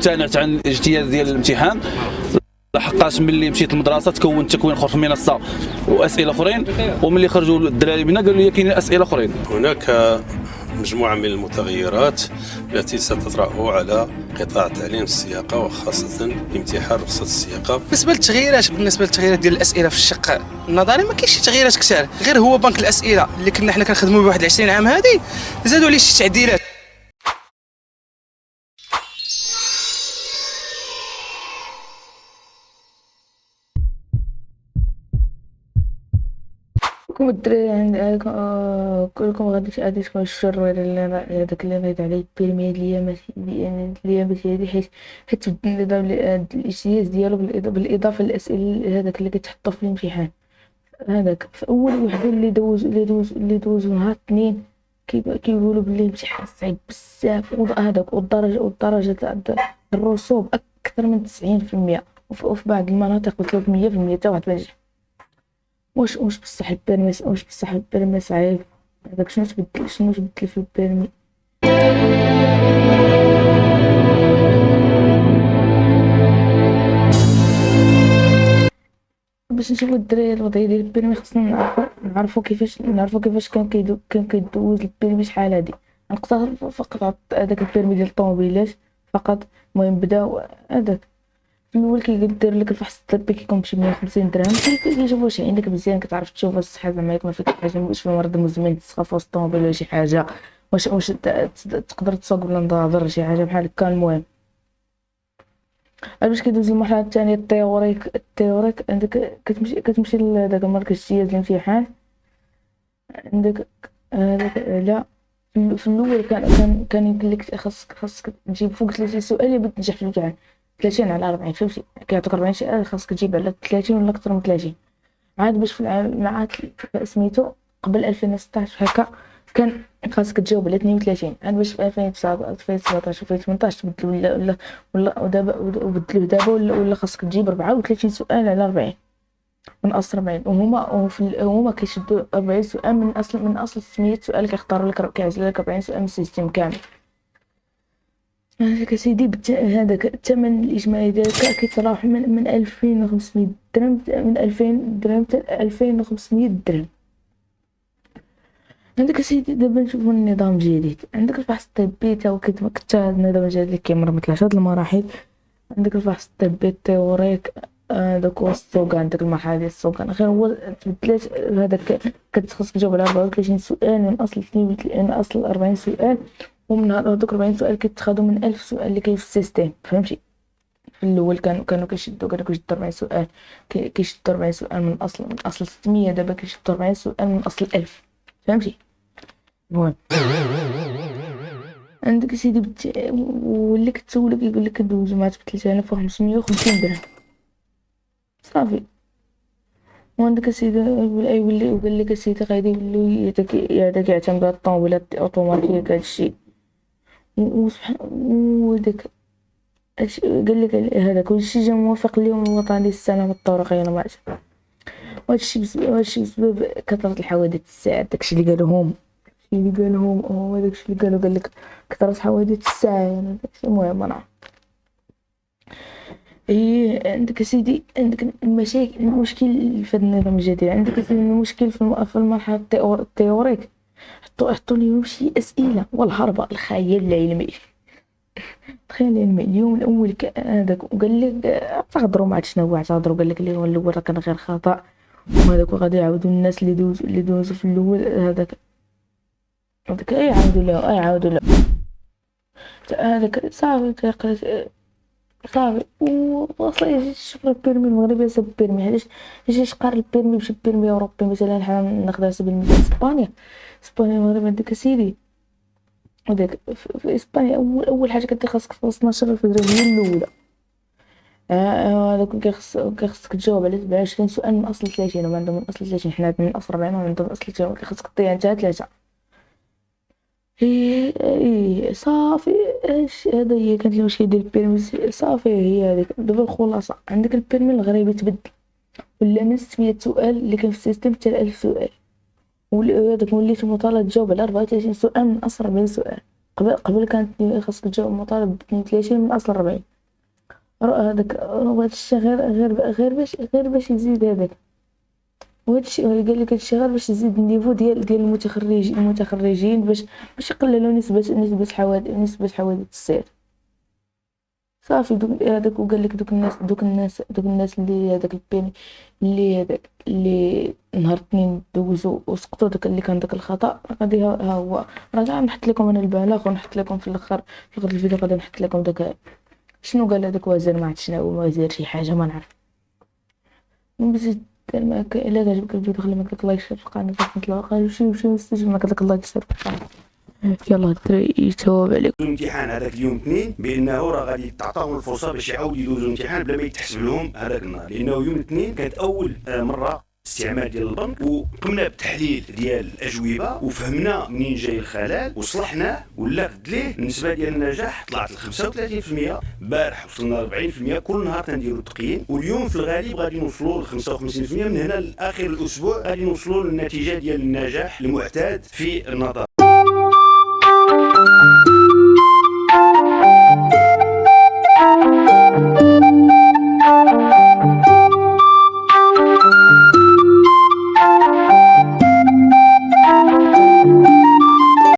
امتنعت عن الاجتياز ديال الامتحان لحقاش ملي مشيت للمدرسه تكون تكوين اخر في المنصه واسئله اخرين، وملي خرجوا الدراري منا قالوا لي كاينين اسئله اخرين. هناك مجموعة من المتغيرات التي ستطرأ على قطاع تعليم السياقة وخاصة امتحان رخصة السياقة. بالنسبة للتغييرات ديال الأسئلة في الشق النظري ما كاينش شي تغييرات كثار، غير هو بنك الأسئلة اللي كنا حنا كنخدموا به واحد 20 عام هذه زادوا عليه شي تعديلات. الدراري كلكم غادي تكون الشر هذاك اللي نريد عليه البيرمي هاد الايامات هادي، حيت تبدل النظام الاجتياز ديالو بالاضافه للاسئله هذاك اللي كتحطو في الامتحان. هذاك في اول وحده اللي دوزو نهار اثنين كيقولوا بلي الامتحان صعيب بزاف، وهذاك والدرجه الرسوب اكثر من 90%، وفي بعض المناطق وصلت 100% حتى واحد ما نجح. واش بصح البيرمي صعيب؟ هذاك شنو تبدل في البيرمي؟ باش نشوفوا الدراري الوضعيه ديال البيرمي خصنا نعرفوا كيفاش كان كيدوز البيرمي شحال هادي. نقدر فقط هذاك البيرمي ديال الطوموبيلات فقط. المهم بداو هذاك في الاول كيدير لك الفحص الطبي كيكون بشي 150 درهم، كيشوفوا واش عندك مزيان، كتعرف تشوف الصحه زعما ما فيك حاجه، واش في مرض مزمن تسخى في وسط الطوموبيل ولا شي حاجه، واش تقدر تسوق ولا نظر شي حاجه بحال هكا. المهم باش كيدوز المرحله الثانيه التيوريك عندك كتمشي لذاك المركز اجتياز الامتحان عندك هذاك. لا في الاول كان يمكن لك خاصك تجيب فوق 30 سؤال باش تنجح في الامتحان. 30 على 40 فهمتي، كيعطيك 40 سؤال خاصك تجيب على 30 ولا اكثر من 30. عاد باش في العام سميتو قبل 2016 هكا كان خاصك تجاوب على 32. عاد باش في 2019 2017 2018 تبدلوا ولا بدلوه دابا ولا خاصك تجيب 34 سؤال على 40 من اصل 40. وهما كيشدوا 40 سؤال من اصل 600 سؤال، كيختاروا لك كيعزلوا لك 40 سؤال من السيستم كامل. هذاك سيدي هذاك الثمن الاجمالي ديالك كيتراوح من 2500 درهم، من 2000 درهم حتى 2500 درهم. عندك سيدي دابا نشوفوا النظام الجديد. عندك الفحص الطبي تا هو كتا النظام الجديد اللي كيمر من 3 المراحل. عندك الفحص الطبي التيوريك داك والسوق، عندك المرحله ديال السوق غير هو تبدلات. هذاك كتخصك تجاوب على 34 سؤال من اصل 40 سؤال، ومن هذوك 40 سؤال كيتخذوا من 1000 سؤال اللي كاين في السيستم. فهمتي، في الاول كانوا كيشدوا 40 سؤال، كيشدوا 40 سؤال من اصل 600، دابا كيشدوا 40 سؤال من اصل 1000. فهمتي. المهم عندك سيدي واللي كتسولك يقول لك دوزو مع 3550 درهم صافي. وعندك سيدي يولي وقال لك سيدي غادي يولي هذاك يعتمد على الطوموبيلات الاوتوماتيك هادشي. وسبحان وداك قال لك هذاك كلشي جا موافق اليوم الوطني للسلامة الطرقية المعتاد. وهادشي بسبب كثرة الحوادث الساعة. داكشي اللي قالوا داكشي اللي قال لك كثرة حوادث الساعة يعني داكشي. المهم انا عندك سيدي عندك المشكل في النظام الجديد. عندك سيدي المشكل في المرحلة التيوريك حطوا لهم شي اسئله والهربه الخيال العلمي. تخيل العلمي اليوم الاول هذاك وقال لك اعتذروا ما عرفتش شنو اعتذروا، قال لك اليوم الاول راه كان غير خطا، وهذاك غادي يعاودوا الناس اللي دوزوا في الاول هذاك يعاودوا له هذاك صافي صافي. وصافي شوف البيرمي المغربي حسب البيرمي، علاش قارن البيرمي بشي بيرمي اوروبي. مثلا حنا ناخذ على سبيل المثال اسبانيا المغرب. عندك سيدي وداك في اسبانيا اول حاجه خاصك في 12 الفجر هي الاولى. هذاك كيخصك تجاوب على 20 سؤال من اصل 30، وما عندهم من اصل 30، حنا من اصل 40 وعندهم من اصل 30. خاصك تطيح انت 3. صافي. هذا هي كانت المشكله ديال البيرمي صافي. هي هذيك دابا الخلاصه. عندك البيرمي المغربي تبدل ولا من 600 سؤال اللي كان في السيستم حتى 1000 سؤال، وهذاك وليت مطالب تجاوب على 34 سؤال من اصل 40 سؤال. قبل كانت خاصك تجاوب مطالب ب 32 من اصل 40. هذاك هو هادشي غير باش يزيد هذاك، وهادشي قال لك هادشي غير باش يزيد النيفو ديال المتخرجين باش يقللوا نسبة حوادث السير. صافي هذاك، وقال لك دوك الناس اللي هذاك البين اللي نهار الاثنين دوزوا وسقطوا، داك اللي كان داك الخطا غادي ها هو راه غادي نحط لكم انا البلاغ، ونحط لكم في الاخر في الفيديو غادي نحط لكم داك شنو قال هذاك وزير، ما عرفت شنو هو وزير شي حاجه ما نعرف. بس الا عجبك الفيديو خلي معك لايك شير في القناه، نتلاقاو شي مستجيب معك داك اللايك شير في القناه. يلا الدراري يتوب عليكم. الامتحان هذاك اليوم اثنين بانه راه غادي تعطاهم الفرصه باش يعاودوا يدوزوا الامتحان بلا ما يتحسب لهم هذاك النهار، لانه يوم الاثنين كانت اول مره استعمال ديال البنك، وقمنا بتحليل ديال الاجوبه وفهمنا منين جاي الخلل وصلحناه ولا فدليه. النسبه ديال النجاح طلعت ل 35%، البارح وصلنا ل 40%، كل نهار تنديروا تقييم، واليوم في الغالب غادي نوصلوا ل 55%. من هنا لاخر الاسبوع غادي نوصلوا للنتيجه ديال النجاح المعتاد في النظر.